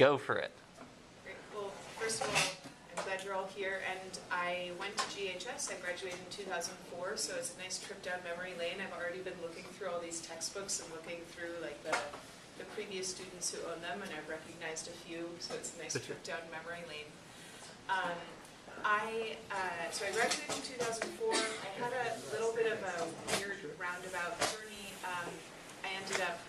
Go for it. Great. Well, first of all, I'm glad you're all here. And I went to GHS. I graduated in 2004, so it's a nice trip down memory lane. I've already been looking through all these textbooks and looking through like the previous students who own them, and I've recognized a few, so it's a nice trip down memory lane. So I graduated in 2004. I had a little bit of a weird roundabout journey. I ended up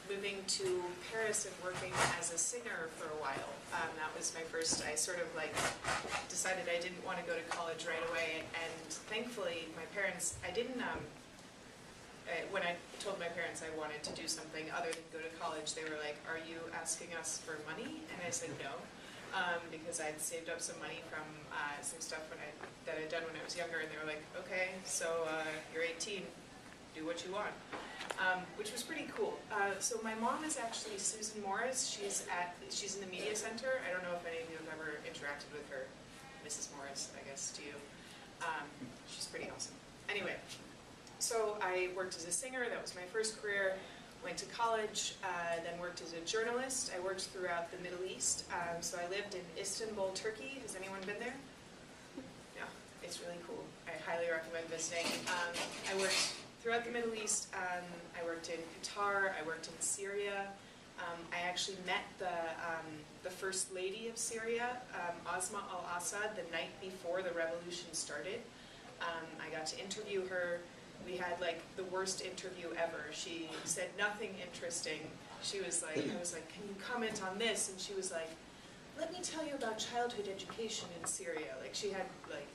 moving to Paris and working as a singer for a while. That was my first, I sort of like decided I didn't want to go to college right away, and thankfully my parents, when I told my parents I wanted to do something other than go to college, they were like, "Are you asking us for money?" And I said no, because I'd saved up some money from some stuff that I'd done when I was younger, and they were like, "Okay, so you're 18, do what you want," which was pretty cool. So my mom is actually Susan Morris. She's in the media center. I don't know if any of you have ever interacted with her, Mrs. Morris, I guess, to you. She's pretty awesome. Anyway. So I worked as a singer, that was my first career, went to college, then worked as a journalist. I worked throughout the Middle East. So I lived in Istanbul, Turkey. Has anyone been there? No, it's really cool. I highly recommend visiting. I worked throughout the Middle East. I worked in Qatar, I worked in Syria. I actually met the First Lady of Syria, Asma al-Assad, the night before the revolution started. I got to interview her. We had like the worst interview ever. She said nothing interesting. She was like, I was like, "Can you comment on this?" And she was like, "Let me tell you about childhood education in Syria." Like she had like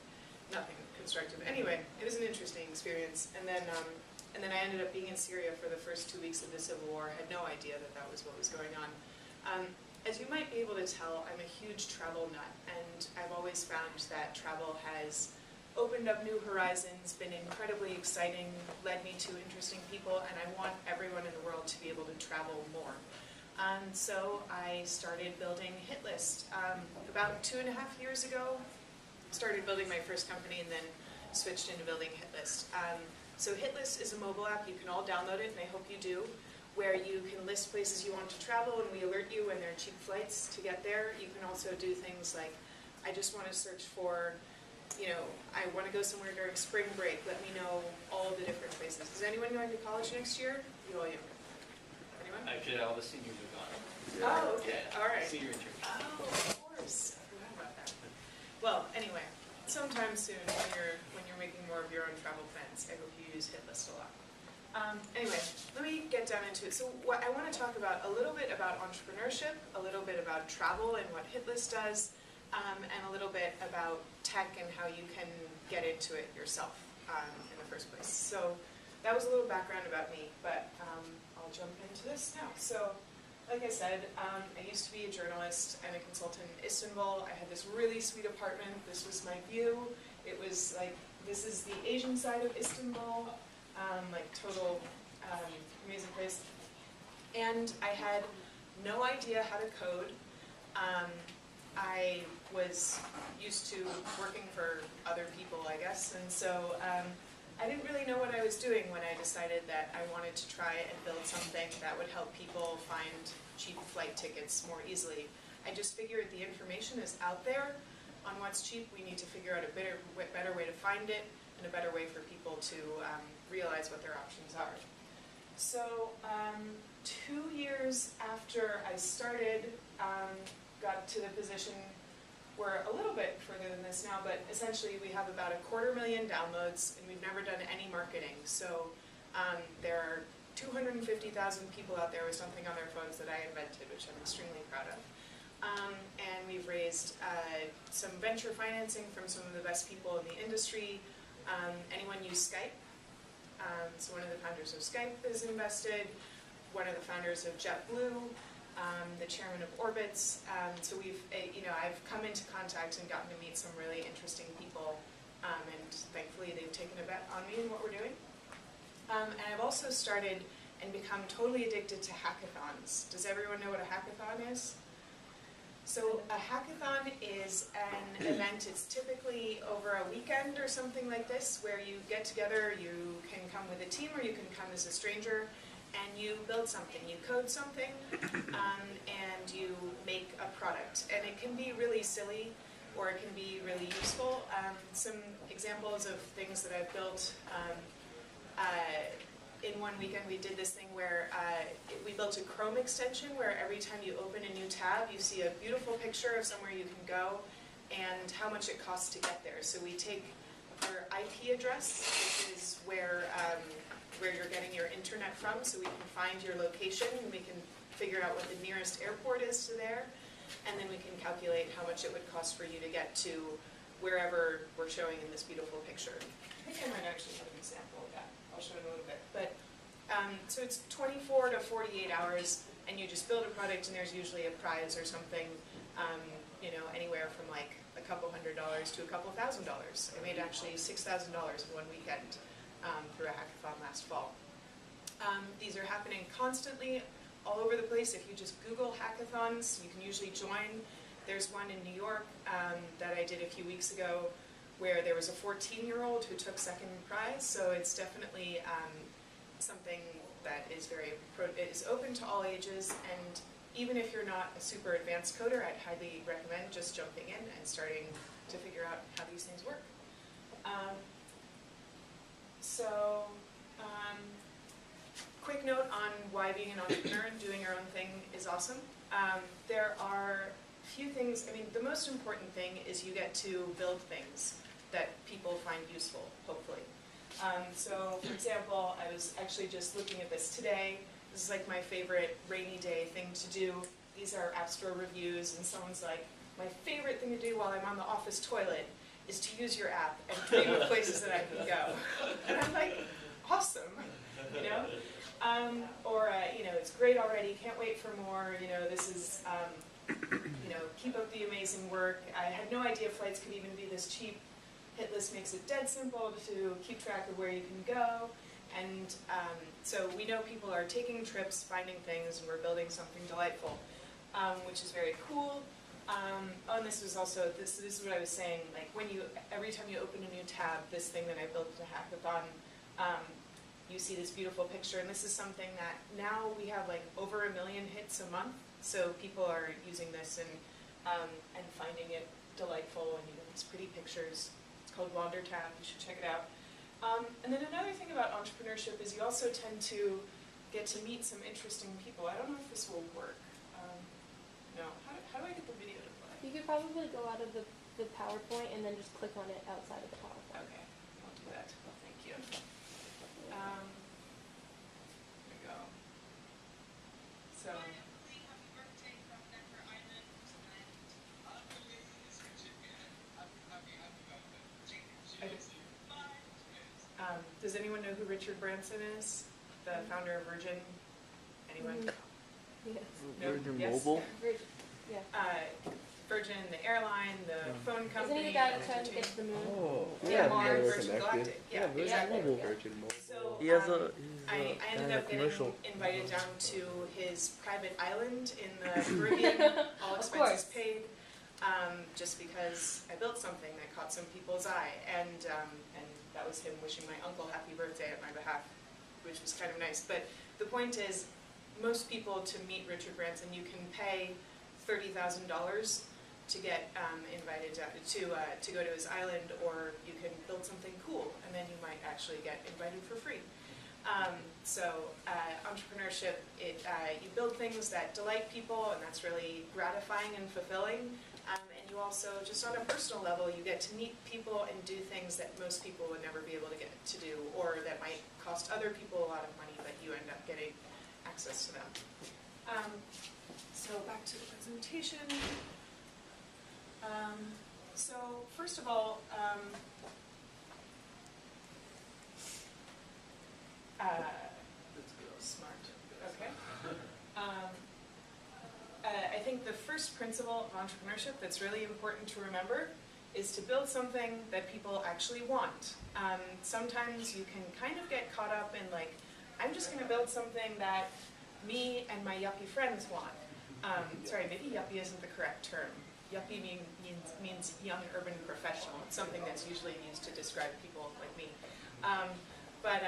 nothing constructive. Anyway, it was an interesting experience. And then I ended up being in Syria for the first 2 weeks of the Civil War. I had no idea that was what was going on. As you might be able to tell, I'm a huge travel nut, and I've always found that travel has opened up new horizons, been incredibly exciting, led me to interesting people, and I want everyone in the world to be able to travel more. So I started building Hitlist. About 2.5 years ago, started building my first company and then switched into building Hitlist. So Hitlist is a mobile app. You can all download it, and I hope you do, where you can list places you want to travel, and we alert you when there are cheap flights to get there. You can also do things like, I just want to search for, I want to go somewhere during spring break. Let me know all the different places. Is anyone going to college next year? You all younger. Anyone? Actually, all the seniors are gone. Oh, okay. Yeah. All right. Senior intern. Oh, of course. I forgot about that. Well, anyway, sometime soon when you're making more of your own travel plans, I hope you use Hitlist a lot. Anyway, let me get down into it. So what I want to talk about a little bit about entrepreneurship, a little bit about travel and what Hitlist does, and a little bit about tech and how you can get into it yourself in the first place. So that was a little background about me, but I'll jump into this now. So like I said, I used to be a journalist and a consultant in Istanbul. I had this really sweet apartment. This was my view. It was like, this is the Asian side of Istanbul, like total amazing place. And I had no idea how to code. I was used to working for other people, I guess, and so I didn't really know what I was doing when I decided that I wanted to try and build something that would help people find cheap flight tickets more easily. I just figured the information is out there on what's cheap. We need to figure out a better way to find it and a better way for people to realize what their options are. So 2 years after I started, got to the position, we're a little bit further than this now, but essentially we have about 250,000 downloads, and we've never done any marketing. So there are 250,000 people out there with something on their phones that I invented, which I'm extremely proud of. And we've raised some venture financing from some of the best people in the industry. Anyone use Skype? So one of the founders of Skype is invested, one of the founders of JetBlue, the chairman of Orbitz. So we've, I've come into contact and gotten to meet some really interesting people, and thankfully they've taken a bet on me and what we're doing. And I've also started and become totally addicted to hackathons. Does everyone know what a hackathon is? So a hackathon is an event. It's typically over a weekend or something like this, where you get together, you can come with a team or you can come as a stranger, and you build something, you code something, and you make a product. And it can be really silly, or it can be really useful. Some examples of things that I've built. In one weekend we did this thing where we built a Chrome extension where every time you open a new tab you see a beautiful picture of somewhere you can go and how much it costs to get there. So we take your IP address, which is where you're getting your internet from, so we can find your location and we can figure out what the nearest airport is to there, and then we can calculate how much it would cost for you to get to wherever we're showing in this beautiful picture. I think I might actually have an example of that. I'll show it in a little bit. But so it's 24 to 48 hours, and you just build a product, and there's usually a prize or something, you know, anywhere from like a couple $100s to a couple $1,000. I made actually $6,000 in one weekend through a hackathon last fall. These are happening constantly all over the place. If you just Google hackathons, you can usually join. There's one in New York that I did a few weeks ago where there was a 14-year-old who took second prize, so it's definitely something that is is open to all ages, and even if you're not a super advanced coder, I'd highly recommend just jumping in and starting to figure out how these things work. Quick note on why being an entrepreneur and doing your own thing is awesome. There are few things. I mean, the most important thing is you get to build things that people find useful, hopefully. So, for example, I was actually just looking at this today. This is like my favorite rainy day thing to do. These are App Store reviews, and someone's like, my favorite thing to do while I'm on the office toilet is to use your app and dream of places that I can go. And I'm like, awesome, you know? You know, it's great already, can't wait for more, you know, this is, you know, keep up the amazing work. I had no idea flights could even be this cheap. Hitlist makes it dead simple to keep track of where you can go. And so we know people are taking trips, finding things, and we're building something delightful, which is very cool. And this was also, this is what I was saying, like every time you open a new tab, this thing that I built at a hackathon, you see this beautiful picture, and this is something that now we have like over 1 million hits a month, so people are using this and finding it delightful, and you know, these pretty pictures. It's called Wander Tab, you should check it out. And then another thing about entrepreneurship is you also tend to get to meet some interesting people. I don't know if this will work. No, how do I get the video to play? You could probably go out of the PowerPoint and then just click on it outside of the PowerPoint. Okay, I'll do that. Thank you. There we go. So. Does anyone know who Richard Branson is? The founder of Virgin? Anyone? Yes. No? Virgin Yes? Mobile? Virgin, yeah. Virgin, the airline, the phone company. Isn't he the guy that tried to get to the moon? Oh, Yeah, they're Virgin connected. Galactic. Yeah, Virgin exactly. Mobile. Yeah. Virgin Mobile. So He has I ended up getting commercial. invited down to his private island in the Caribbean, all Of expenses course. paid, just because I built something that caught some people's eye, and that was him wishing my uncle happy birthday at my behalf, which was kind of nice. But the point is, most people, to meet Richard Branson, you can pay $30,000 to get invited to go to his island, or you can build something cool, and then you might actually get invited for free. Entrepreneurship, you build things that delight people, and that's really gratifying and fulfilling. And you also, just on a personal level, you get to meet people and do things that most people would never be able to get to do, or that might cost other people a lot of money, but you end up getting access to them. So back to the presentation. So first of all, smart. Okay. I think the first principle of entrepreneurship that's really important to remember is to build something that people actually want. Sometimes you can kind of get caught up in like, I'm just going to build something that me and my yuppie friends want. Sorry, maybe yuppie isn't the correct term. Yuppie means young urban professional. It's something that's usually used to describe people like me. But,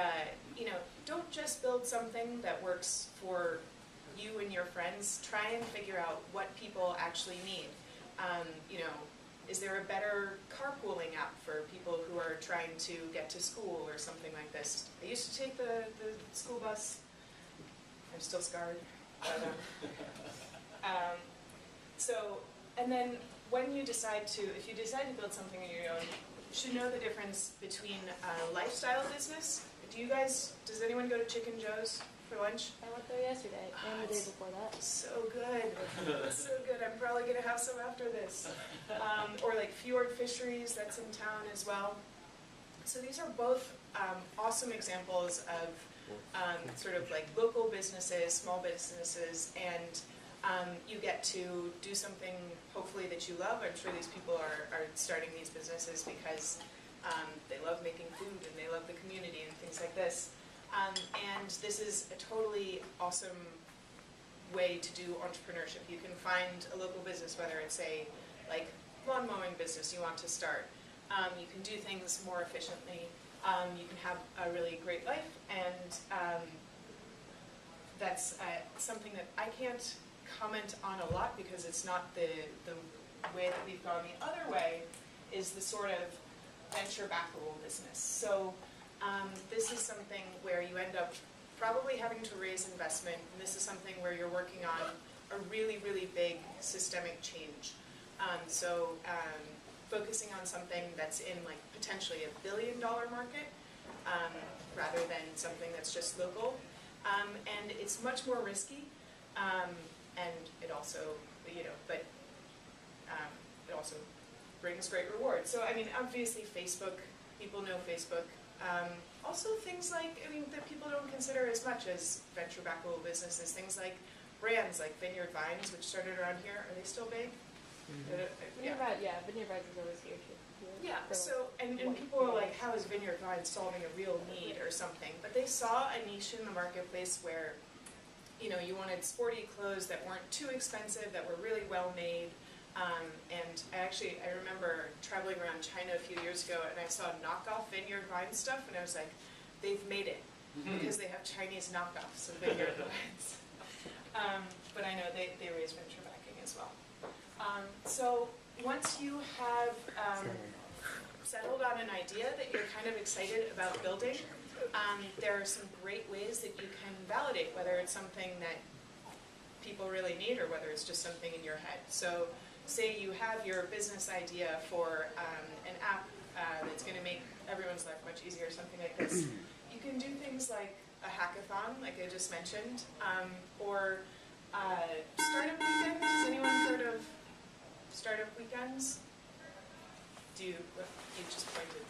you know, don't just build something that works for you and your friends. Try and figure out what people actually need. You know, is there a better carpooling app for people who are trying to get to school or something like this? I used to take the school bus. I'm still scarred. But, so, and then when you decide to, if you decide to build something on your own, you should know the difference between a lifestyle business. Does anyone go to Chicken Joe's for lunch? I went there yesterday and the day before that. So good. So good. I'm probably going to have some after this. Or like Fjord Fisheries, that's in town as well. So these are both awesome examples of sort of like local businesses, small businesses, and you get to do something hopefully that you love. I'm sure these people are starting these businesses because they love making food and they love the community and things like this. And this is a totally awesome way to do entrepreneurship. You can find a local business, whether it's a like lawn mowing business you want to start. You can do things more efficiently. You can have a really great life, and that's something that I can't comment on a lot because it's not the way that we've gone. The other way is the sort of venture-backable business. So this is something where you end up probably having to raise investment, and this is something where you're working on a really, really big systemic change. Focusing on something that's in like potentially $1 billion market rather than something that's just local. And it's much more risky, and it also, you know, but it also brings great rewards. So I mean, obviously Facebook, people know Facebook. Also things like, I mean, that people don't consider as much as venture-backable businesses, things like brands like Vineyard Vines, which started around here. Are they still big? Vineyard Vines is always here too. Yeah, so, and people are like, how is Vineyard Vines solving a real need or something? But they saw a niche in the marketplace where, you know, you wanted sporty clothes that weren't too expensive, that were really well made. And I remember traveling around China a few years ago, and I saw knockoff Vineyard Vines stuff, and I was like, they've made it, because they have Chinese knockoffs of Vineyard Vines. But I know they raise venture backing as well. So once you have settled on an idea that you're kind of excited about building, there are some great ways that you can validate whether it's something that people really need or whether it's just something in your head. So say you have your business idea for an app that's going to make everyone's life much easier, something like this. You can do things like a hackathon, like I just mentioned, or startup weekends. Has anyone heard of startup weekends? You just pointed.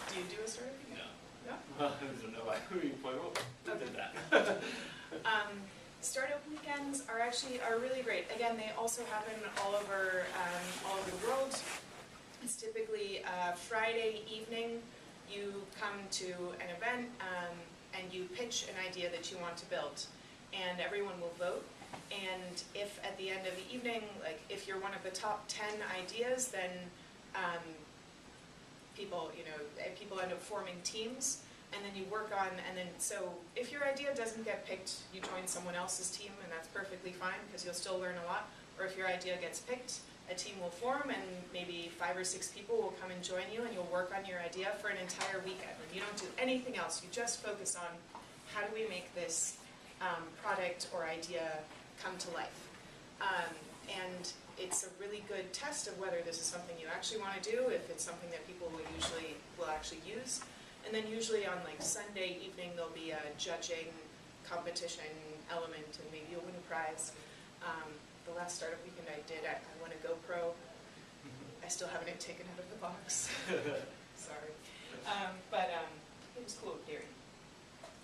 Do you do a startup weekend? No? I don't know why we point. Who did that? Startup weekends are really great. Again, they also happen all over the world. It's typically Friday evening. You come to an event and you pitch an idea that you want to build, and everyone will vote. And if at the end of the evening, like if you're one of the top 10 ideas, then people end up forming teams. And then you work on, so if your idea doesn't get picked, you join someone else's team, and that's perfectly fine because you'll still learn a lot. Or if your idea gets picked, a team will form, and maybe 5 or 6 people will come and join you, and you'll work on your idea for an entire weekend. And you don't do anything else. You just focus on how do we make this product or idea come to life. And it's a really good test of whether this is something you actually want to do, if it's something that people will actually use. And then usually on like Sunday evening there'll be a judging competition element, and maybe you'll win a prize. The last startup weekend I did, I won a GoPro. I still haven't even taken it out of the box. Sorry. But it was cool in theory.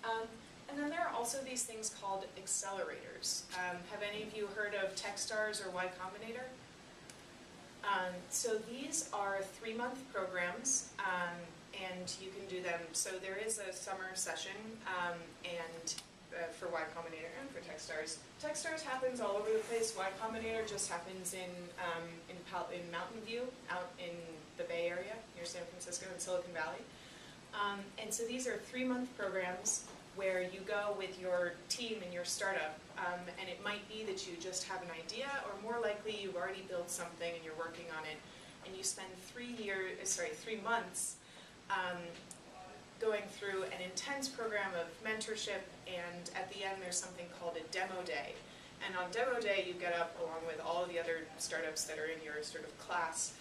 And then there are also these things called accelerators. Have any of you heard of Techstars or Y Combinator? So these are 3-month programs, and you can do them. So there is a summer session, and for Y Combinator and for Techstars. Techstars happens all over the place. Y Combinator just happens in Mountain View, out in the Bay Area, near San Francisco and Silicon Valley. And so these are 3-month programs where you go with your team and your startup, and it might be that you just have an idea, or more likely you've already built something and you're working on it, and you spend 3 months going through an intense program of mentorship, and at the end there's something called a demo day. And on demo day you get up along with all of the other startups that are in your sort of class,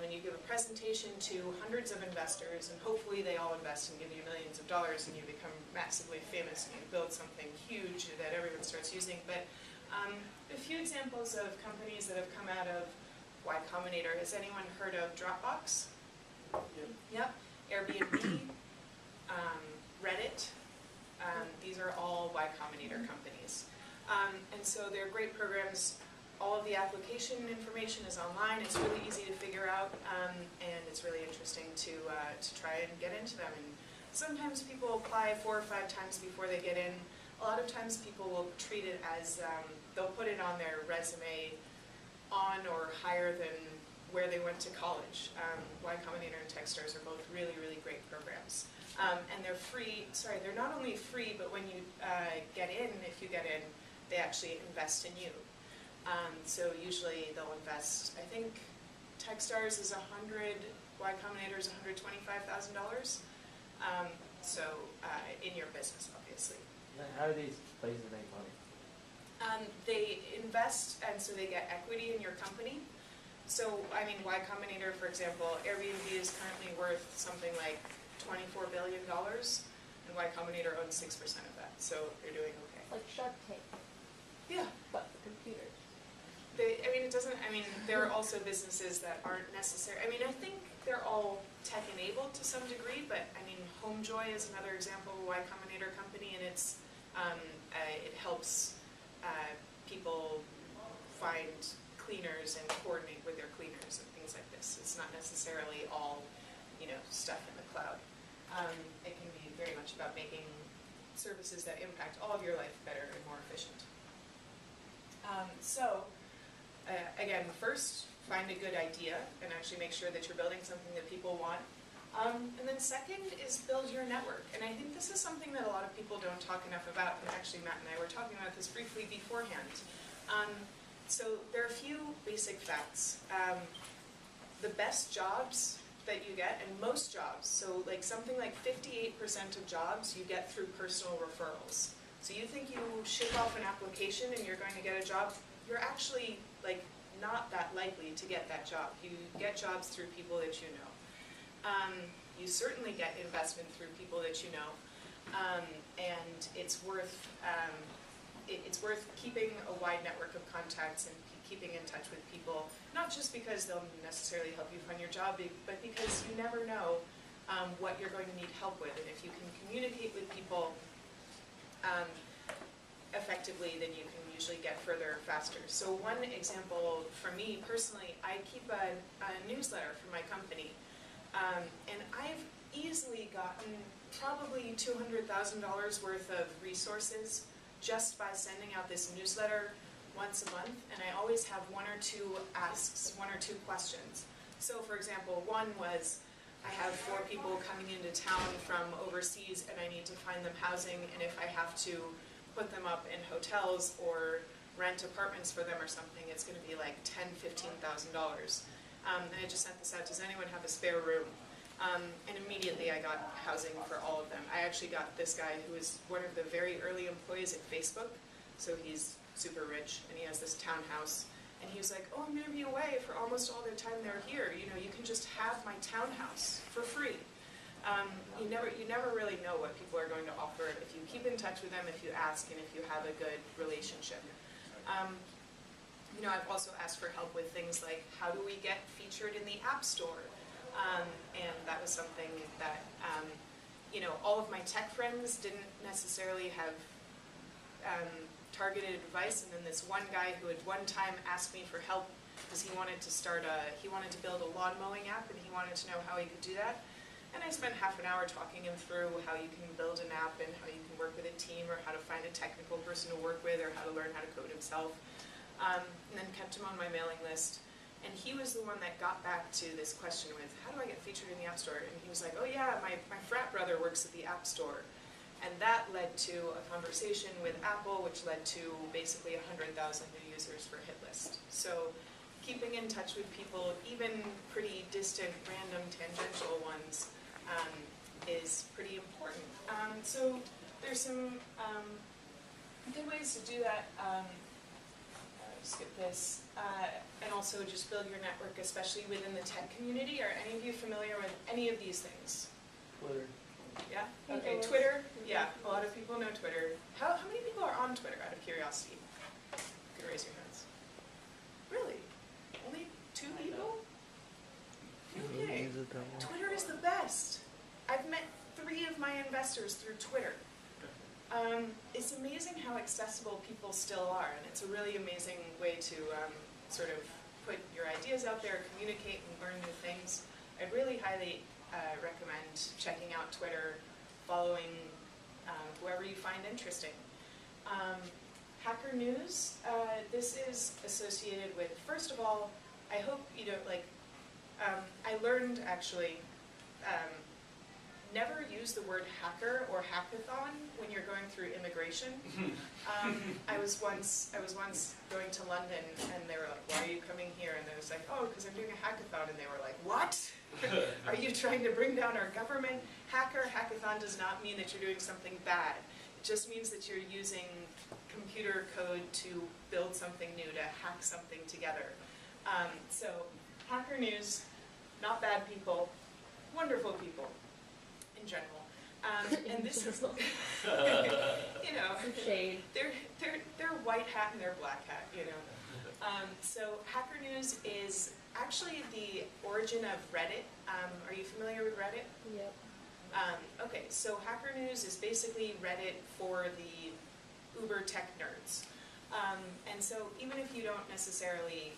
and you give a presentation to hundreds of investors, and hopefully they all invest and give you millions of dollars and you become massively famous and you build something huge that everyone starts using. But a few examples of companies that have come out of Y Combinator. Has anyone heard of Dropbox? Yep. Airbnb, Reddit. These are all Y Combinator companies. And so they're great programs. All of the application information is online. It's really easy to figure out, and it's really interesting to try and get into them. And sometimes people apply 4 or 5 times before they get in. A lot of times people will treat it as, they'll put it on their resume on or higher than where they went to college. Y Combinator and Techstars are both really, really great programs. And they're free, they're not only free, but when you get in, if you get in, they actually invest in you. So usually they'll invest, I think Techstars is 100, Y Combinator is $125,000. So in your business, obviously. How do these places make money? They invest, and so they get equity in your company. So, I mean, Y Combinator, for example, Airbnb is currently worth something like $24 billion, and Y Combinator owns 6% of that, so they're doing okay. Like Shark Tank, Yeah. but for computers. There are also businesses that aren't necessary. I mean, I think they're all tech-enabled to some degree, but I mean, HomeJoy is another example of a Y Combinator company, and it's it helps people find cleaners and coordinate with their cleaners and things like this. It's not necessarily all, stuff in the cloud. It can be very much about making services that impact all of your life better and more efficient. Again, first, find a good idea and actually make sure that you're building something that people want. And then second is build your network. And I think this is something that a lot of people don't talk enough about, and actually Matt and I were talking about this briefly beforehand. So there are a few basic facts. The best jobs that you get, and most jobs, so like something like 58% of jobs you get through personal referrals. So you think you ship off an application and you're going to get a job, you're actually like not that likely to get that job. You get jobs through people that you know. You certainly get investment through people that you know, and it's worth keeping a wide network of contacts and keeping in touch with people, not just because they'll necessarily help you find your job, but because you never know what you're going to need help with, and if you can communicate with people effectively, then you can usually get further faster. So one example for me personally, I keep a newsletter for my company, and I've easily gotten probably $200,000 worth of resources just by sending out this newsletter once a month, and I always have 1 or 2 asks, 1 or 2 questions. So for example, one was, I have 4 people coming into town from overseas and I need to find them housing, and if I have to put them up in hotels or rent apartments for them or something, it's going to be like $10,000, $15,000. And I just sent this out, does anyone have a spare room? And immediately I got housing for all of them. I actually got this guy who is one of the very early employees at Facebook, so he's super rich, and he has this townhouse. And he was like, oh, I'm going to be away for almost all the time they're here. You can just have my townhouse for free. You never really know what people are going to offer if you keep in touch with them, if you ask, and if you have a good relationship. I've also asked for help with things like, how do we get featured in the App Store? And that was something that, all of my tech friends didn't necessarily have targeted advice, and then this one guy who had one time asked me for help because he wanted to build a lawn mowing app, and he wanted to know how he could do that. And I spent half an hour talking him through how you can build an app and how you can work with a team, or how to find a technical person to work with, or how to learn how to code himself. And then kept him on my mailing list. And he was the one that got back to this question with, how do I get featured in the App Store? And he was like, oh yeah, my frat brother works at the App Store. And that led to a conversation with Apple, which led to basically 100,000 new users for Hitlist. So keeping in touch with people, even pretty distant, random, tangential ones, is pretty important. So there's some good ways to do that. Skip this. And also just build your network, especially within the tech community. Are any of you familiar with any of these things? Twitter. Yeah? Pinterest. Okay, Twitter. Yeah, a lot of people know Twitter. How many people are on Twitter, out of curiosity? You can raise your hands. Really? Only 2 people? Okay. Twitter is the best. I've met 3 of my investors through Twitter. It's amazing how accessible people still are, and it's a really amazing way to sort of put your ideas out there, communicate, and learn new things. I'd really highly recommend checking out Twitter, following whoever you find interesting. Hacker News, this is associated with, first of all, I hope you don't I learned actually, never use the word hacker or hackathon when you're going through immigration. I was once going to London, and they were like, why are you coming here? And I was like, oh, because I'm doing a hackathon. And they were like, what? Are you trying to bring down our government? Hackathon does not mean that you're doing something bad. It just means that you're using computer code to build something new, to hack something together. So, Hacker News, not bad people, wonderful people. In general, and this is, you know, shade. They're white hat and they're black hat, you know. So Hacker News is actually the origin of Reddit. Are you familiar with Reddit? Yep. Okay, so Hacker News is basically Reddit for the uber tech nerds. And so even if you don't necessarily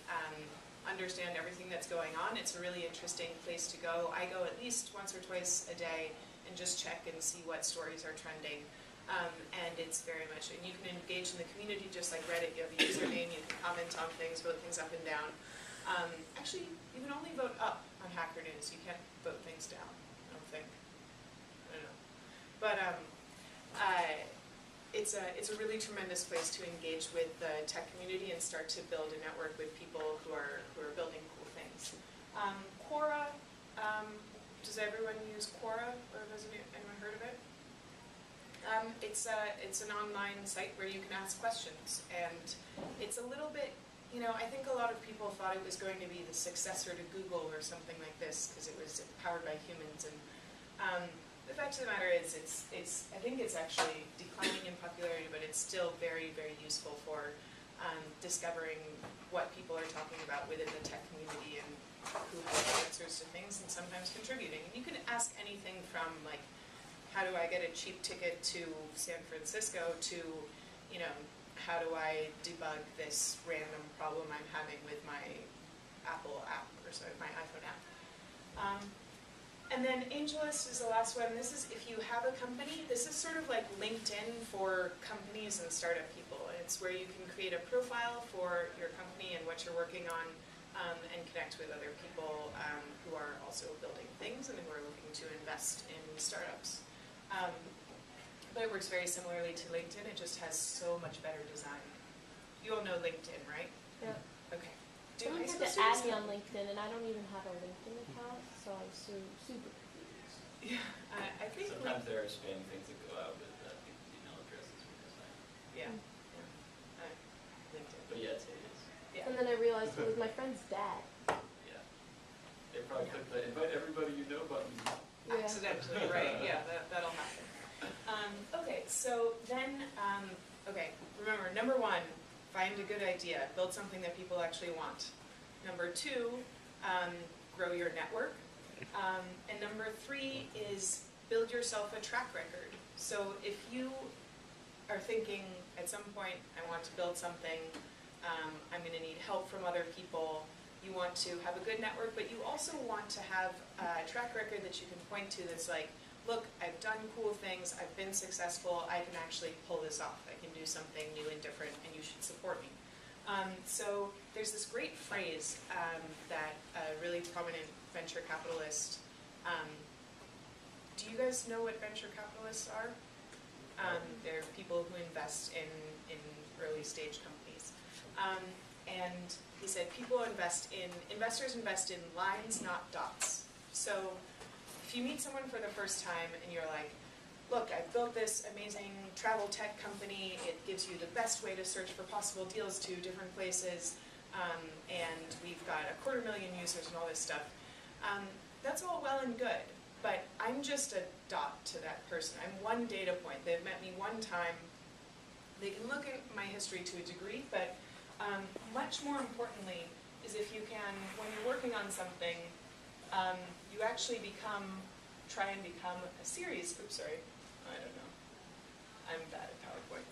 understand everything that's going on, it's a really interesting place to go. I go at least once or twice a day and just check and see what stories are trending. And it's very much, and you can engage in the community just like Reddit. You have a username, you can comment on things, vote things up and down. Actually, you can only vote up on Hacker News. You can't vote things down, I don't think. I don't know. But it's a really tremendous place to engage with the tech community and start to build a network with people who are building cool things. Quora, does everyone use Quora, or has anyone heard of it? It's an online site where you can ask questions, and it's a little bit, you know, I think a lot of people thought it was going to be the successor to Google or something like this because it was powered by humans, and the fact of the matter is, I think it's actually declining in popularity, but it's still very, very useful for discovering what people are talking about within the tech community and who has answers to things, and sometimes contributing. And you can ask anything from, like, how do I get a cheap ticket to San Francisco to, you know, how do I debug this random problem I'm having with my Apple app, or sorry, my iPhone app. And then AngelList is the last one. This is if you have a company. This is sort of like LinkedIn for companies and startup people. It's where you can create a profile for your company and what you're working on, and connect with other people who are also building things and who are looking to invest in startups. But it works very similarly to LinkedIn. It just has so much better design. You all know LinkedIn, right? Yeah. Okay. Someone had to add me on LinkedIn, and I don't even have a LinkedIn account, so I'm super confused. Yeah, I think sometimes there are spam things that go out with people's email addresses for design. Yeah. LinkedIn. But yeah, it is. Yeah. And then I realized it was my friend's dad. Yeah. They probably clicked the invite everybody you know button. Yeah. Accidentally, right? Yeah, that'll happen. Okay, so then, okay, remember, number 1, find a good idea. Build something that people actually want. Number 2, grow your network. And number 3 is build yourself a track record. So if you are thinking at some point, I want to build something, I'm going to need help from other people, you want to have a good network, but you also want to have a track record that you can point to that's like, look, I've done cool things, I've been successful, I can actually pull this off, I can do something new and different, and you should support me. So there's this great phrase that a really prominent venture capitalist, do you guys know what venture capitalists are? They're people who invest in early stage companies. And he said investors invest in lines, not dots. So if you meet someone for the first time and you're like, look, I've built this amazing travel tech company, it gives you the best way to search for possible deals to different places, and we've got 250,000 users and all this stuff. That's all well and good, but I'm just a dot to that person. I'm one data point. They've met me one time. They can look at my history to a degree, but much more importantly is if you can, when you're working on something, you actually try and become a series, oops, sorry, I don't know, I'm bad at PowerPoint.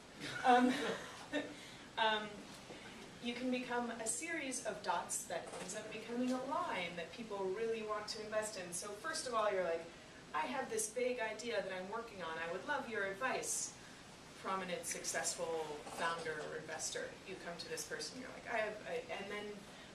You can become a series of dots that ends up becoming a line that people really want to invest in. So first of all, you're like, I have this big idea that I'm working on, I would love your advice. Prominent, successful founder or investor, you come to this person, you're like,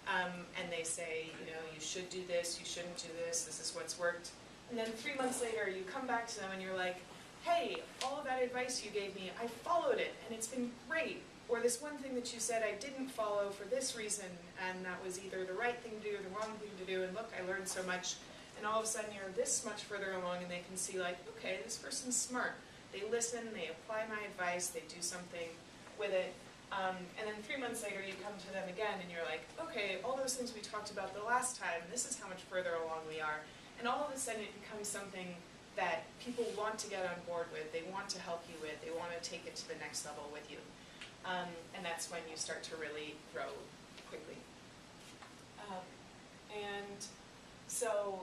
and they say, you should do this, you shouldn't do this is what's worked. And then 3 months later, you come back to them and you're like, hey, all of that advice you gave me, I followed it, and it's been great. Or this one thing that you said I didn't follow for this reason, and that was either the right thing to do or the wrong thing to do, and look, I learned so much. And all of a sudden, you're this much further along, and they can see, like, okay, this person's smart. They listen, they apply my advice, they do something with it. And then 3 months later, you come to them again, and you're like, okay, all those things we talked about the last time, this is how much further along we are. And all of a sudden, it becomes something that people want to get on board with, they want to help you with, they want to take it to the next level with you. And that's when you start to really grow quickly. And so,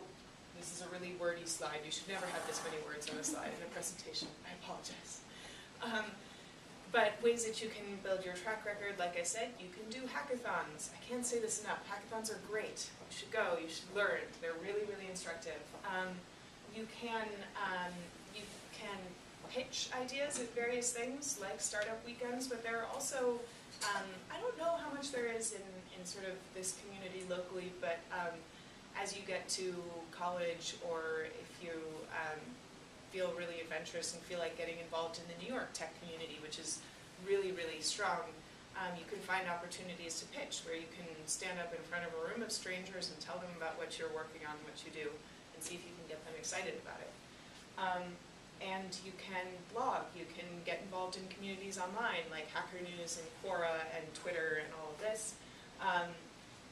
this is a really wordy slide. You should never have this many words on a slide in a presentation. I apologize. But ways that you can build your track record, like I said, you can do hackathons. I can't say this enough. Hackathons are great. You should go. You should learn. They're really, really instructive. You can pitch ideas at various things, like startup weekends, but there are also, I don't know how much there is in sort of this community locally, but as you get to college, or if you feel really adventurous and feel like getting involved in the New York tech community, which is really, really strong, you can find opportunities to pitch where you can stand up in front of a room of strangers and tell them about what you're working on, what you do, and see if you can get them excited about it. And you can blog, you can get involved in communities online, like Hacker News and Quora and Twitter and all of this.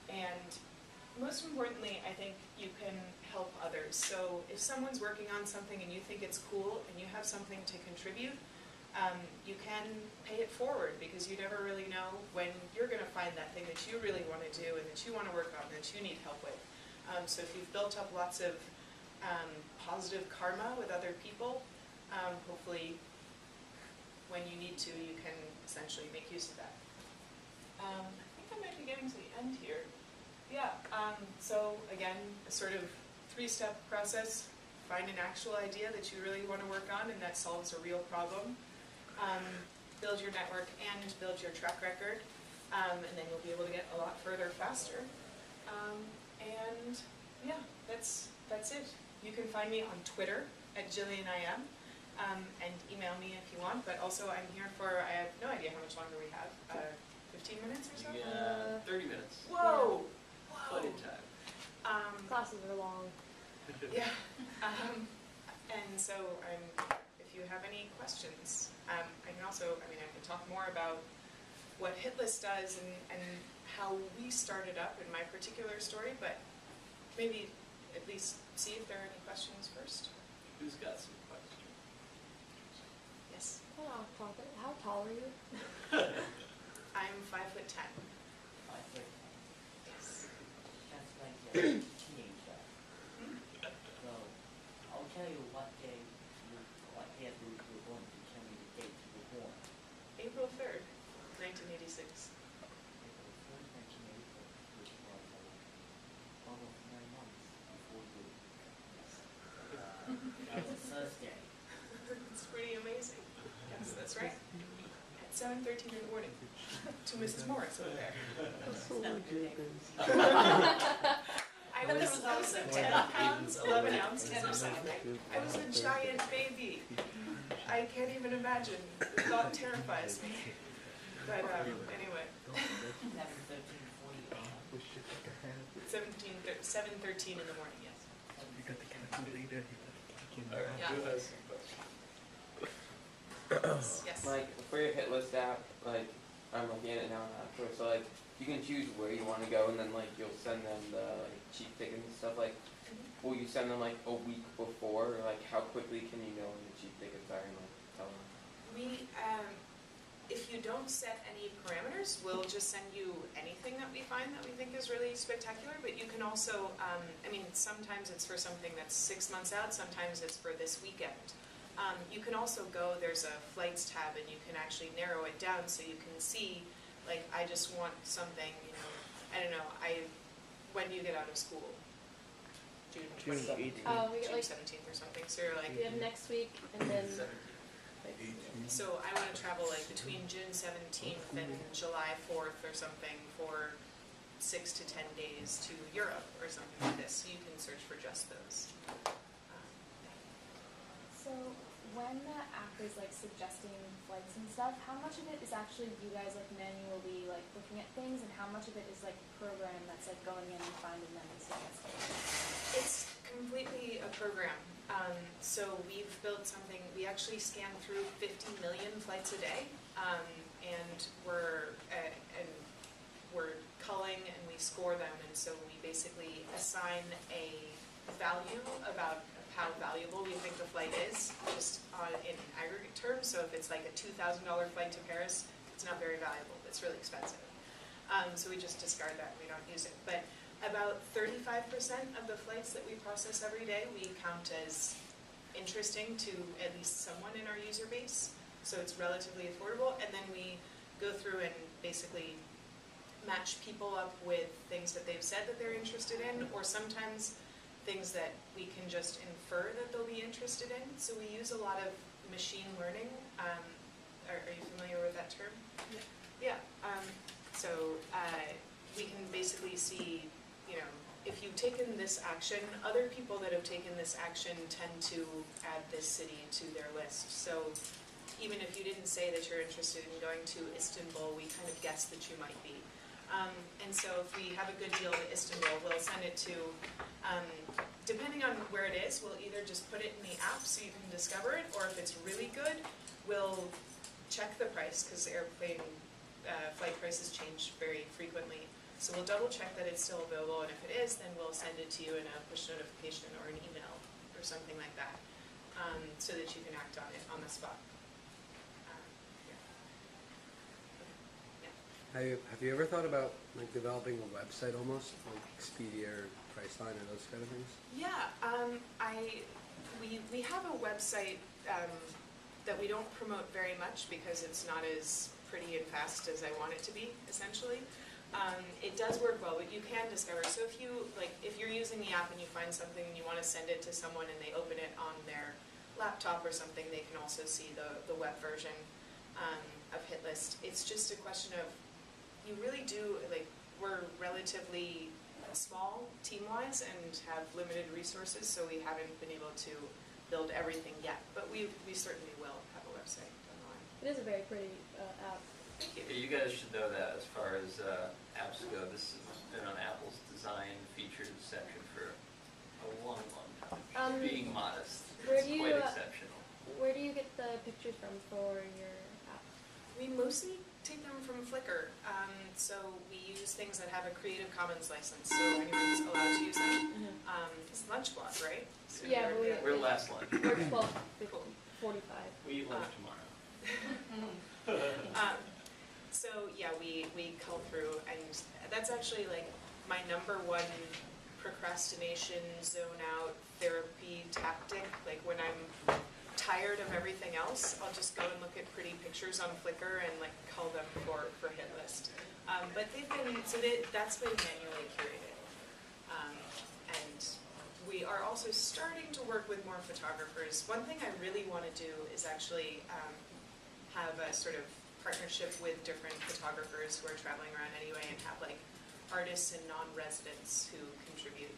And most importantly, I think you can help others. So if someone's working on something and you think it's cool and you have something to contribute, you can pay it forward, because you never really know when you're going to find that thing that you really want to do and that you want to work on and that you need help with. So if you've built up lots of positive karma with other people, hopefully when you need to, you can essentially make use of that. I think I might be getting to the end here. Yeah, so again, a sort of 3-step process. Find an actual idea that you really want to work on and that solves a real problem. Build your network and build your track record, and then you'll be able to get a lot further faster. And yeah, that's it. You can find me on Twitter at GillianIM, and email me if you want, but also I'm here for, I have no idea how much longer we have, 15 minutes or so? Yeah, 30 minutes. Whoa! Plenty of time. Classes are long. Yeah. And so if you have any questions, I can also, I can talk more about what Hitlist does and how we started up in my particular story, but maybe at least see if there are any questions first. Who's got some questions? Yes. Oh, how tall are you? I'm 5'10". 5 foot. Yes. That's like a teenager. So I'll tell you what day you were born. If you tell me the date you were born. April 3rd, 1986. April 3rd, 1984, which was almost 9 months before you. That was a Thursday. It's pretty amazing. Yes, that's right. 7:13 in the morning to Mrs. Morris over there. I was 10 pounds, 11 ounces or something. I was a giant baby. I can't even imagine. The thought terrifies me. But anyway, 7:13 in the morning, yes. Alright, Yeah. who has some questions? Yes. Like for your Hitlist app, like I'm looking at it now on App Store, so like you can choose where you want to go, and then like you'll send them the like cheap tickets and stuff. Like, will you send them like a week before, or like how quickly can you know when the cheap tickets are and like tell them? We, if you don't set any parameters, we'll just send you anything that we find that we think is really spectacular, but you can also, I mean, sometimes it's for something that's 6 months out, sometimes it's for this weekend. You can also go, there's a flights tab, and you can actually narrow it down so you can see, like, I just want something, you know, I don't know, when do you get out of school? June 17th. Oh, we get June like, 17th or something, so you're like, we have next week and then, 17. like, so I want to travel like between June 17th and July 4th or something for 6 to 10 days to Europe or something like this. So you can search for just those. So when the app is like suggesting flights and stuff, how much of it is actually you guys like manually like looking at things, and how much of it is like program that's like going in and finding them and suggesting? It's completely a program. So we've built something, we actually scan through 50 million flights a day, and we're culling and we score them, and so we basically assign a value about how valuable we think the flight is, just in aggregate terms. So if it's like a $2,000 flight to Paris, it's not very valuable, it's really expensive. So we just discard that, we don't use it. But about 35% of the flights that we process every day we count as interesting to at least someone in our user base, so it's relatively affordable, and then we go through and basically match people up with things that they've said that they're interested in, or sometimes things that we can just infer that they'll be interested in. So we use a lot of machine learning. Are you familiar with that term? Yeah. So we can basically see, you know, if you've taken this action, other people that have taken this action tend to add this city to their list. So even if you didn't say that you're interested in going to Istanbul, we kind of guess that you might be. And so if we have a good deal to Istanbul, we'll send it to, depending on where it is, we'll either just put it in the app so you can discover it, or if it's really good, we'll check the price, because airplane flight prices change very frequently. So we'll double check that it's still available, and if it is, then we'll send it to you in a push notification or an email or something like that, so that you can act on it on the spot. Have you ever thought about like developing a website almost, like Expedia or Priceline or those kind of things? Yeah, we have a website that we don't promote very much because it's not as pretty and fast as I want it to be, essentially. It does work well, but you can discover. So if you're using the app and you find something and you want to send it to someone and they open it on their laptop or something, they can also see the web version of Hitlist. It's just a question of, you really do, like, we're relatively small team-wise and have limited resources, so we haven't been able to build everything yet, but we certainly will have a website online. it is a very pretty app. Thank you. Yeah, you guys should know that as far as apps go. This has been on Apple's design featured section for a long, long time. Being modest, where it's do you, quite exceptional. Where do you get the pictures from for your app? We mostly take them from Flickr, so we use things that have a Creative Commons license, so anyone's allowed to use them. It's Lunch Blog, right? So Yeah, but We're last lunch. We're 12:45. We eat lunch tomorrow. So yeah, we cull through, and that's actually like my #1 procrastination zone out therapy tactic. Like when I'm tired of everything else, I'll just go and look at pretty pictures on Flickr and like cull them for Hitlist. But that's been manually curated, and we are also starting to work with more photographers. One thing I really want to do is actually have a sort of partnership with different photographers who are traveling around anyway, and have like artists and non-residents who contribute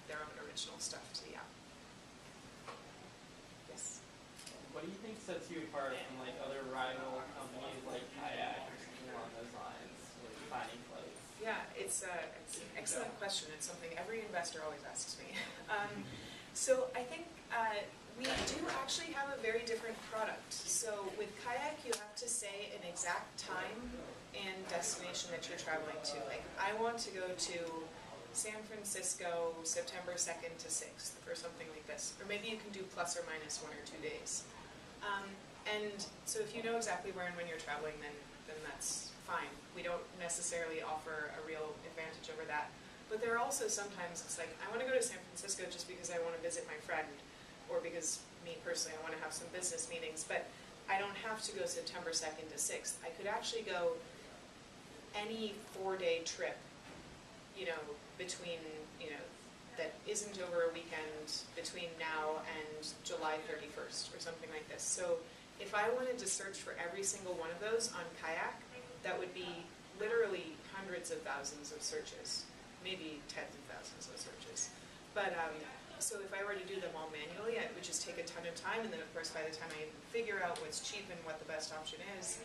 their own original stuff to the app. Yes. What do you think sets you apart from like other rival companies like Kayak or something along those lines, like finding floats? Yeah, it's an excellent question. It's something every investor always asks me. So I think we do actually have a very different product. So with Kayak, you have to say an exact time and destination that you're traveling to. Like, I want to go to San Francisco September 2nd to 6th or something like this. Or maybe you can do plus or minus 1 or 2 days. And so if you know exactly where and when you're traveling, then that's fine. We don't necessarily offer a real advantage over that. But there are also sometimes it's like, I want to go to San Francisco just because I want to visit my friend, or because me personally, I want to have some business meetings, but I don't have to go September 2nd to 6th. I could actually go any 4-day trip, you know, between, you know, that isn't over a weekend between now and July 31st or something like this. So if I wanted to search for every single one of those on Kayak, that would be literally hundreds of thousands of searches, maybe tens of thousands of searches. But so if I were to do them all manually, it would just take a ton of time, and then of course by the time I figure out what's cheap and what the best option is,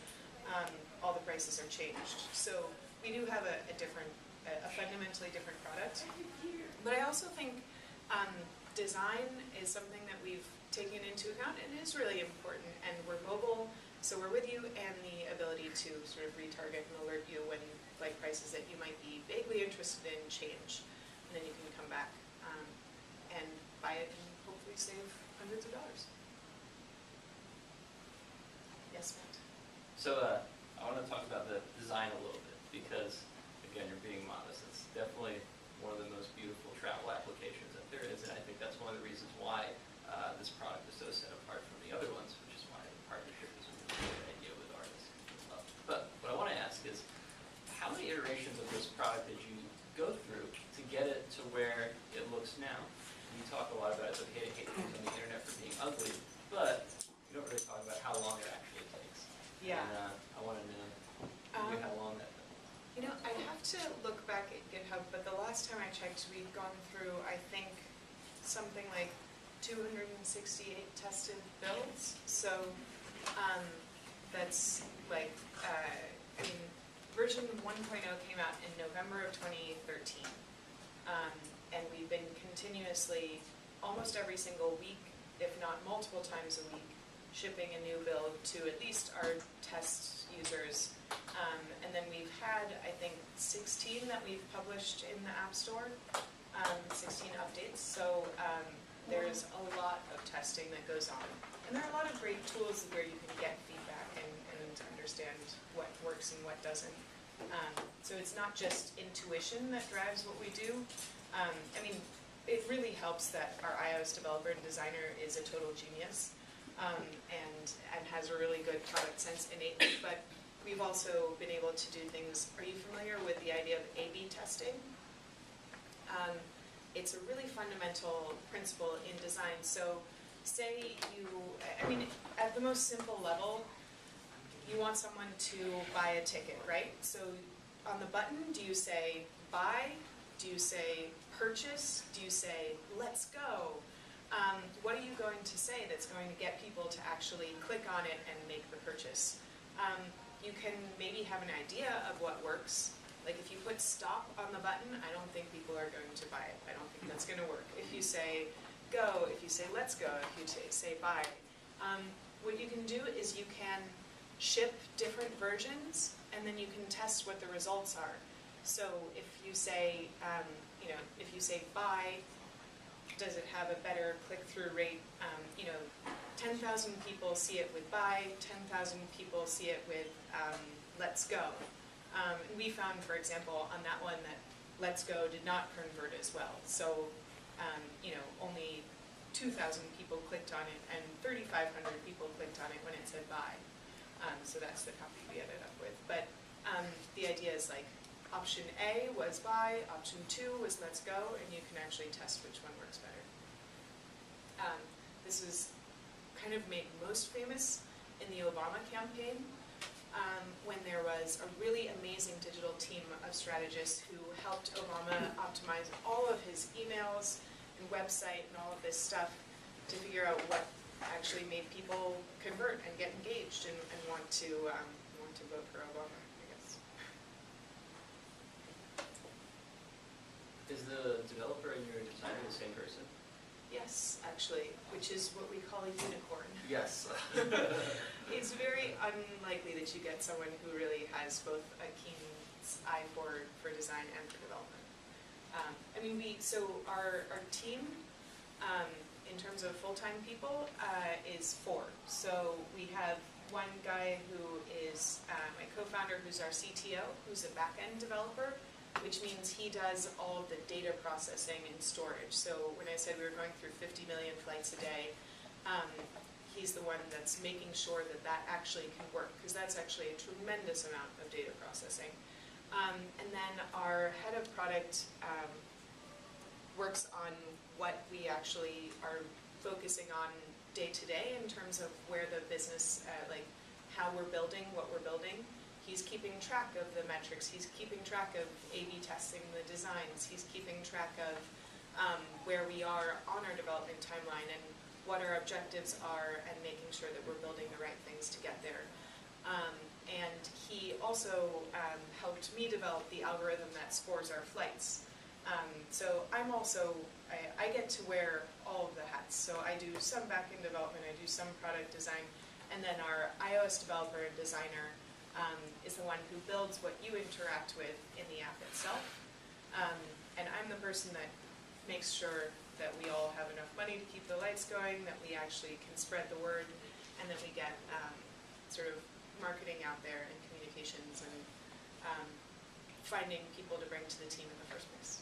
all the prices are changed. So we do have a fundamentally different product. But I also think design is something that we've taken into account, and is really important. And we're mobile, so we're with you, and the ability to sort of retarget and alert you when like prices that you might be vaguely interested in change, and then you can come back and buy it and hopefully save hundreds of dollars. Yes, Matt. So I want to talk about the design a little bit, because again, you're being modest. It's definitely one of the most beautiful travel applications that there is, and I think that's one of the reasons why this product is so set apart from the other ones, which is why the partnership is a really good idea with artists as well. But what I want to ask is, how many iterations of this product did you go through to get it to where it looks now? You talk a lot about it's okay to hate things on the internet for being ugly, but you don't really talk about how long it actually takes. Yeah. And I want to know how long that took. You know, I'd have to look back at GitHub, but the last time I checked, we'd gone through, I think, something like 268 tested builds. So that's like, I mean, version 1.0 came out in November of 2013. And we've been continuously, almost every single week, if not multiple times a week, shipping a new build to at least our test users. And then we've had, I think, 16 that we've published in the App Store, 16 updates. So there's a lot of testing that goes on. And there are a lot of great tools where you can get feedback and understand what works and what doesn't. So it's not just intuition that drives what we do. I mean, it really helps that our iOS developer and designer is a total genius and has a really good product sense innately, but we've also been able to do things. Are you familiar with the idea of A/B testing? It's a really fundamental principle in design. So say you, I mean, at the most simple level, you want someone to buy a ticket, right? So on the button, do you say buy? Do you say purchase? Do you say let's go? What are you going to say that's going to get people to actually click on it and make the purchase? You can maybe have an idea of what works. Like if you put stop on the button, I don't think people are going to buy it. I don't think that's going to work. If you say go, if you say let's go, if you say buy, what you can do is you can ship different versions, and then you can test what the results are. So if you say, you know, if you say buy, does it have a better click-through rate? 10,000 people see it with buy, 10,000 people see it with let's go. We found, for example, on that one that let's go did not convert as well. So, only 2,000 people clicked on it, and 3,500 people clicked on it when it said buy. So that's the copy we ended up with. But the idea is like, option A was buy, option 2 was let's go, and you can actually test which one works better. This was kind of made most famous in the Obama campaign. when there was a really amazing digital team of strategists who helped Obama optimize all of his emails and website and all of this stuff to figure out what actually made people convert and get engaged and want to vote for Obama, I guess. Is the developer and your designer the same person? Yes, actually, which is what we call a unicorn. Yes. It's very unlikely that you get someone who really has both a keen eye for design and for development. I mean, our team, in terms of full-time people, is 4. So we have one guy who is my co-founder, who's our CTO, who's a back-end developer, which means he does all of the data processing and storage. So when I said we were going through 50 million flights a day, he's the one that's making sure that that actually can work, because that's actually a tremendous amount of data processing. And then our head of product works on what we actually are focusing on day to day in terms of where the business, like how we're building, what we're building. He's keeping track of the metrics. He's keeping track of A/B testing the designs. He's keeping track of where we are on our development timeline and what our objectives are, and making sure that we're building the right things to get there. And he also helped me develop the algorithm that scores our flights. So I'm also, I get to wear all of the hats. So I do some back-end development, I do some product design, and then our iOS developer and designer is the one who builds what you interact with in the app itself. And I'm the person that makes sure that we all have enough money to keep the lights going, that we actually can spread the word, and that we get sort of marketing out there and communications and finding people to bring to the team in the first place.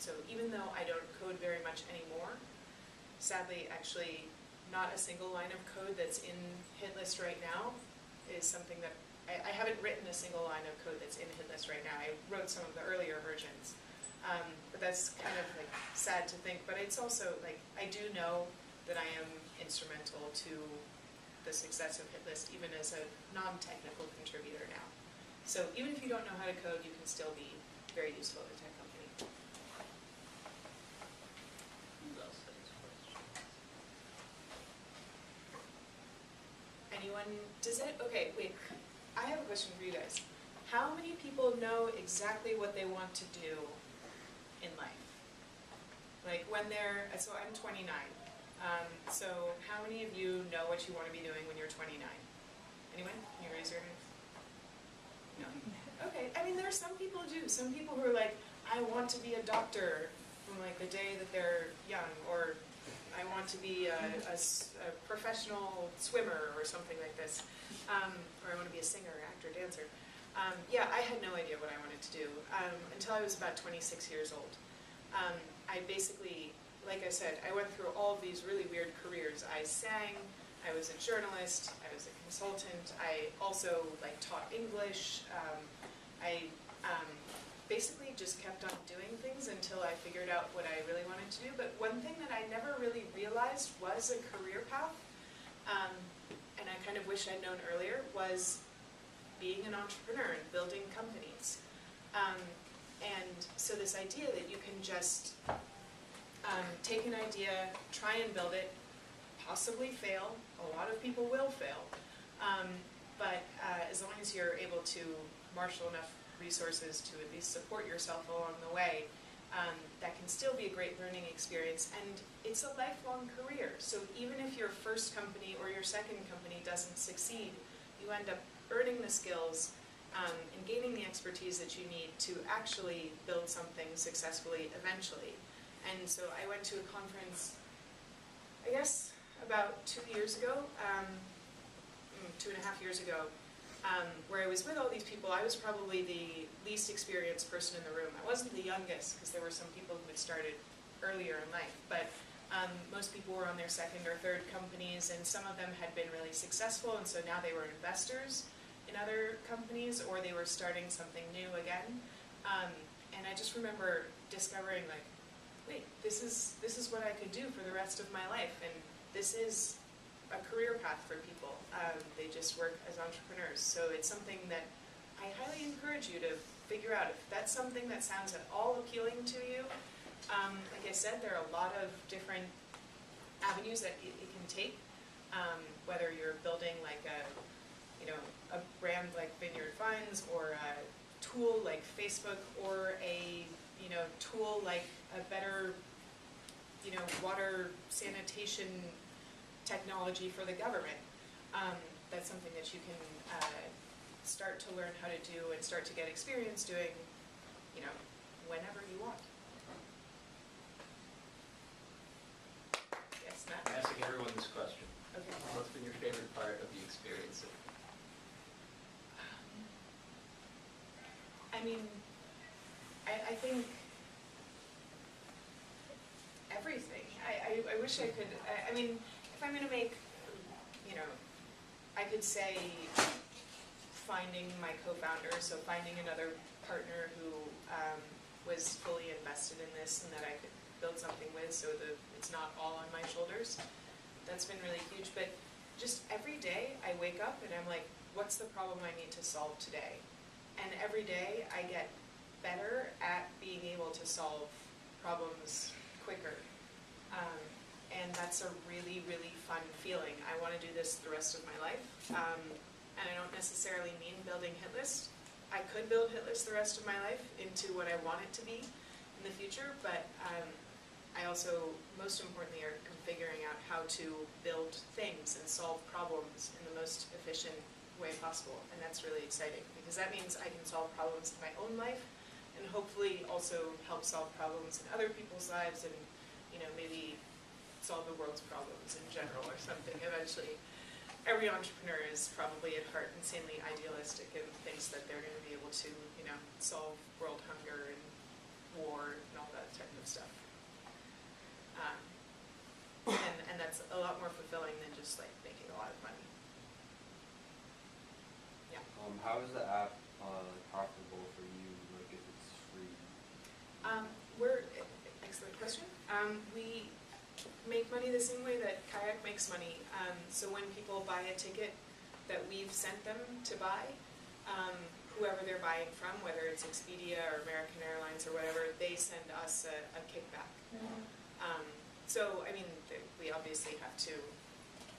So even though I don't code very much anymore, sadly, actually, not a single line of code that's in Hitlist right now is something that, I haven't written a single line of code that's in Hitlist right now. I wrote some of the earlier versions. But that's kind of like sad to think, but it's also like, I do know that I am instrumental to the success of Hitlist, even as a non-technical contributor now. So even if you don't know how to code, you can still be very useful at a tech company. Who else has questions? Anyone, okay, wait, I have a question for you guys. How many people know exactly what they want to do in life? Like when so I'm 29. So how many of you know what you want to be doing when you're 29? Anyone? Can you raise your hand? No? Okay, I mean there are some people who do. Some people who are like, I want to be a doctor from like the day that they're young, or I want to be a professional swimmer or something like this. Or I want to be a singer, actor, dancer. Yeah, I had no idea what I wanted to do until I was about 26 years old. I basically, like I said, I went through all of these really weird careers. I sang, I was a journalist, I was a consultant, I also like taught English. I basically just kept on doing things until I figured out what I really wanted to do. But one thing that I never really realized was a career path, and I kind of wish I'd known earlier, was being an entrepreneur and building companies. And so this idea that you can just take an idea, try and build it, possibly fail. A lot of people will fail. But as long as you're able to marshal enough resources to at least support yourself along the way, that can still be a great learning experience. And it's a lifelong career. So even if your first company or your second company doesn't succeed, you end up earning the skills and gaining the expertise that you need to actually build something successfully eventually. And so I went to a conference, I guess, about 2 years ago, 2.5 years ago, where I was with all these people. I was probably the least experienced person in the room. I wasn't the youngest, because there were some people who had started earlier in life, but most people were on their second or third companies, and some of them had been really successful, and so now they were investors in other companies, or they were starting something new again. And I just remember discovering, like, wait, this is what I could do for the rest of my life, and this is a career path for people. They just work as entrepreneurs. So it's something that I highly encourage you to figure out. If that's something that sounds at all appealing to you, like I said, there are a lot of different avenues that it can take. Whether you're building like a brand like Vineyard Vines, or a tool like Facebook, or a tool like a better water sanitation technology for the government. That's something that you can start to learn how to do and start to get experience doing, whenever you want. Yes, Matt? I'm asking everyone this question. Okay. What's been your favorite part of the experience? I mean, I think everything. I wish I could, I mean, if I'm going to make, I could say finding my co-founder, so finding another partner who was fully invested in this and that I could build something with, so that it's not all on my shoulders. That's been really huge. But just every day I wake up and I'm like, what's the problem I need to solve today? And every day I get better at being able to solve problems quicker. And that's a really, really fun feeling. I want to do this the rest of my life. And I don't necessarily mean building Hitlist. I could build Hitlist the rest of my life into what I want it to be in the future, but I also, most importantly, are figuring out how to build things and solve problems in the most efficient way possible. And that's really exciting, because that means I can solve problems in my own life and hopefully also help solve problems in other people's lives, and maybe solve the world's problems in general or something eventually. Every entrepreneur is probably at heart insanely idealistic and thinks that they're going to be able to, solve world hunger and war and all that type of stuff. And that's a lot more fulfilling than just like making a lot of money. Yeah. How is the app profitable for you, like if it's free? Excellent question. We make money the same way that Kayak makes money. So when people buy a ticket that we've sent them to buy, whoever they're buying from, whether it's Expedia or American Airlines or whatever, they send us a kickback. So, I mean, we obviously have to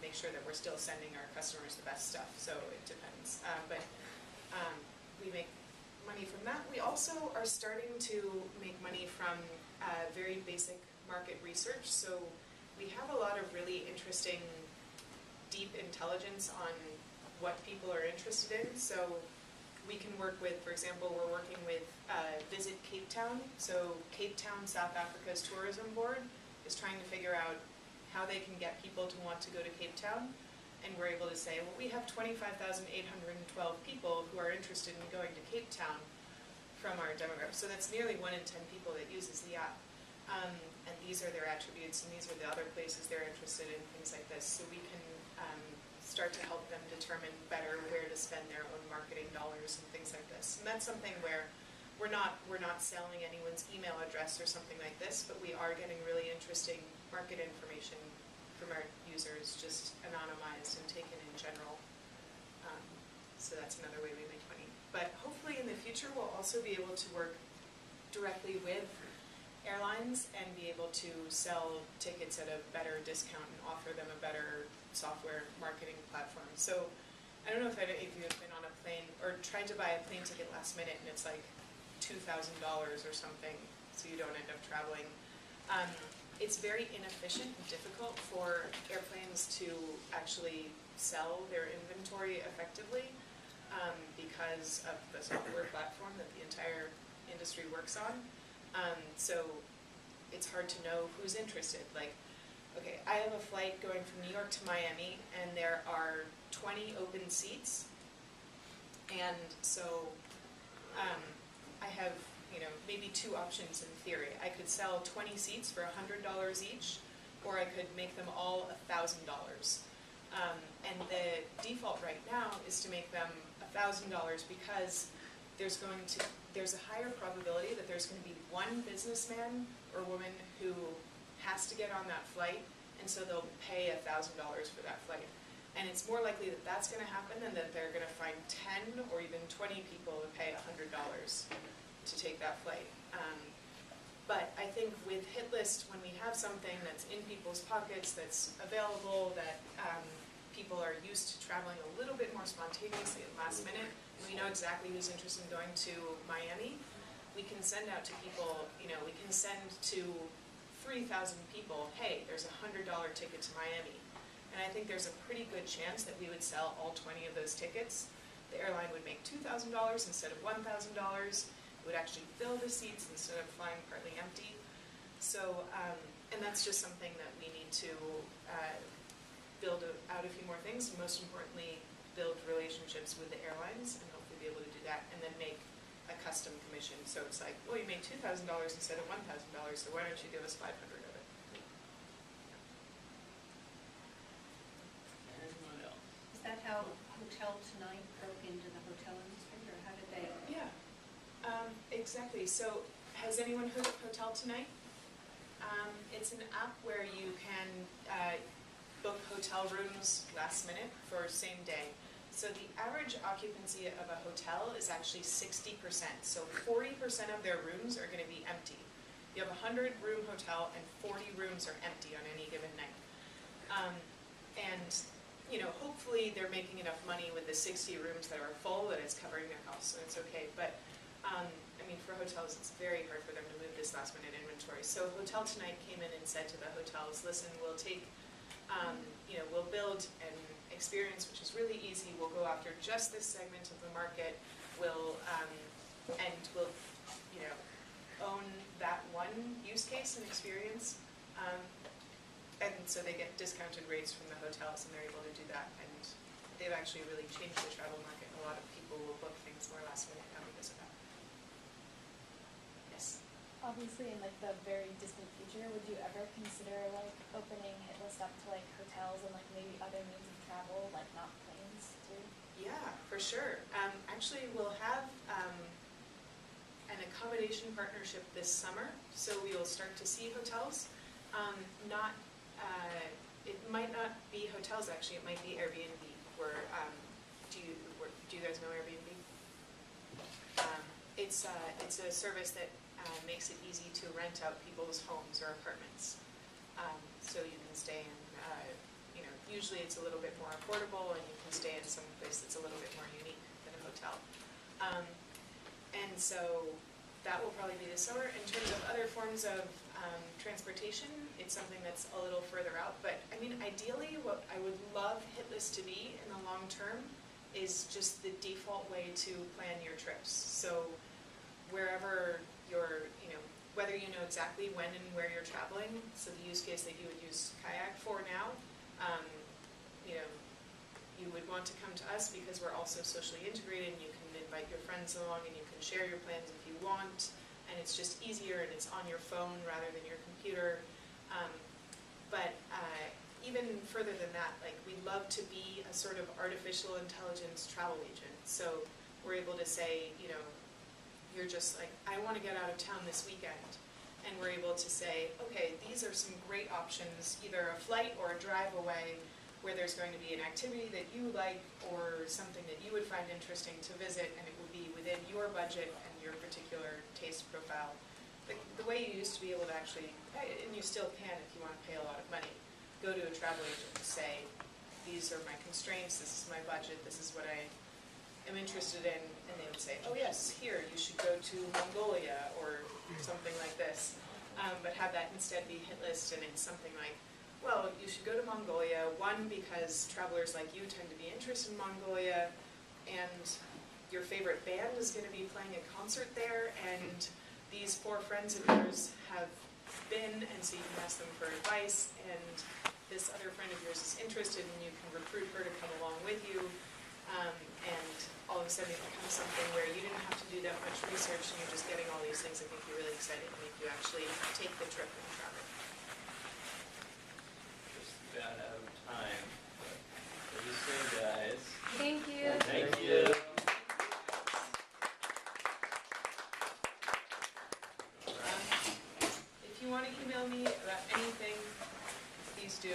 make sure that we're still sending our customers the best stuff, so it depends. But we make money from that. We also are starting to make money from very basic market research. So we have a lot of really interesting, deep intelligence on what people are interested in. So we can work with, for example, we're working with Visit Cape Town. So Cape Town, South Africa's tourism board is trying to figure out how they can get people to want to go to Cape Town. And we're able to say, well, we have 25,812 people who are interested in going to Cape Town from our demographic. So that's nearly 1 in 10 people that uses the app. And these are their attributes, and these are the other places they're interested in, things like this. So we can start to help them determine better where to spend their own marketing dollars and things like this. And that's something where we're not selling anyone's email address or something like this, but we are getting really interesting market information from our users, just anonymized and taken in general. So that's another way we make money. But hopefully in the future we'll also be able to work directly with airlines and be able to sell tickets at a better discount and offer them a better software marketing platform. So I don't know if any of you have been on a plane or tried to buy a plane ticket last minute and it's like $2,000 or something, so you don't end up traveling. It's very inefficient and difficult for airplanes to actually sell their inventory effectively because of the software platform that the entire industry works on. So it's hard to know who's interested. Like, okay, I have a flight going from New York to Miami, and there are 20 open seats, and so I have, maybe 2 options in theory. I could sell 20 seats for $100 each, or I could make them all $1,000. And the default right now is to make them $1,000 because there's a higher probability that there's going to be one businessman or woman who has to get on that flight and so they'll pay $1,000 for that flight. And it's more likely that that's going to happen than that they're going to find 10 or even 20 people to pay $100 to take that flight. But I think with Hitlist, when we have something that's in people's pockets, that's available, that people are used to traveling a little bit more spontaneously at last minute, we know exactly who's interested in going to Miami, we can send out to people, we can send to 3,000 people, hey, there's a $100 ticket to Miami. And I think there's a pretty good chance that we would sell all 20 of those tickets. The airline would make $2,000 instead of $1,000. It would actually fill the seats instead of flying partly empty. So, and that's just something that we need to build out a few more things, and most importantly, build relationships with the airlines, and hopefully be able to do that, and then make a custom commission. So it's like, well, you made $2,000 instead of $1,000, so why don't you give us 500 of it? Anyone else? Is that how Hotel Tonight broke into the hotel industry, or how did they? Yeah, exactly. So has anyone heard of Hotel Tonight? It's an app where you can book hotel rooms last minute for same day. So the average occupancy of a hotel is actually 60%. So 40% of their rooms are going to be empty. You have a 100-room hotel and 40 rooms are empty on any given night. And hopefully they're making enough money with the 60 rooms that are full that it's covering their costs, so it's okay. But I mean, for hotels, it's very hard for them to move this last-minute inventory. So Hotel Tonight came in and said to the hotels, listen, we'll take, we'll build an experience which is really easy. We'll go after just this segment of the market. We'll own that one use case and experience. And so they get discounted rates from the hotels, and they're able to do that. And they've actually really changed the travel market. A lot of people will book things more last minute now because of that. Yes. Obviously, in like the very distant future, would you ever consider like opening Hitlist up to like hotels and like maybe other means of travel, like not planes too? Yeah, for sure. Actually, we'll have an accommodation partnership this summer, so we will start to see hotels. It might not be hotels actually. It might be Airbnb. Do you guys know Airbnb? It's a service that makes it easy to rent out people's homes or apartments. So you can stay in, usually it's a little bit more affordable, and you can stay in some place that's a little bit more unique than a hotel. And so that will probably be this summer. In terms of other forms of transportation, it's something that's a little further out. But I mean, ideally, what I would love Hitlist to be in the long term is just the default way to plan your trips. So wherever you're, whether you know exactly when and where you're traveling, so the use case that you would use Kayak for now, you would want to come to us because we're also socially integrated, and you can invite your friends along, and you can share your plans if you want, and it's just easier, and it's on your phone rather than your computer. But even further than that, like, we'd love to be a sort of artificial intelligence travel agent. So we're able to say, you're just like, I want to get out of town this weekend. And we're able to say, okay, these are some great options, either a flight or a drive away, where there's going to be an activity that you like or something that you would find interesting to visit, and it will be within your budget and your particular taste profile. The way you used to be able to actually, and you still can if you want to pay a lot of money, go to a travel agent and say, these are my constraints, this is my budget, this is what I am interested in, and they would say, oh yes, here, you should go to Mongolia or something like this, but have that instead be Hitlist, and it's something like, well, you should go to Mongolia, one, because travelers like you tend to be interested in Mongolia, and your favorite band is going to be playing a concert there, and these 4 friends of yours have been, and so you can ask them for advice, and this other friend of yours is interested, and you can recruit her to come along with you, and all of a sudden it becomes something where you didn't have to do that much research, and you're just getting all these things that make you really excited and make you actually take the trip and travel. Just about out of time. What do you say, guys? Thank you. Thank you. If you want to email me about anything, please do.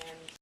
And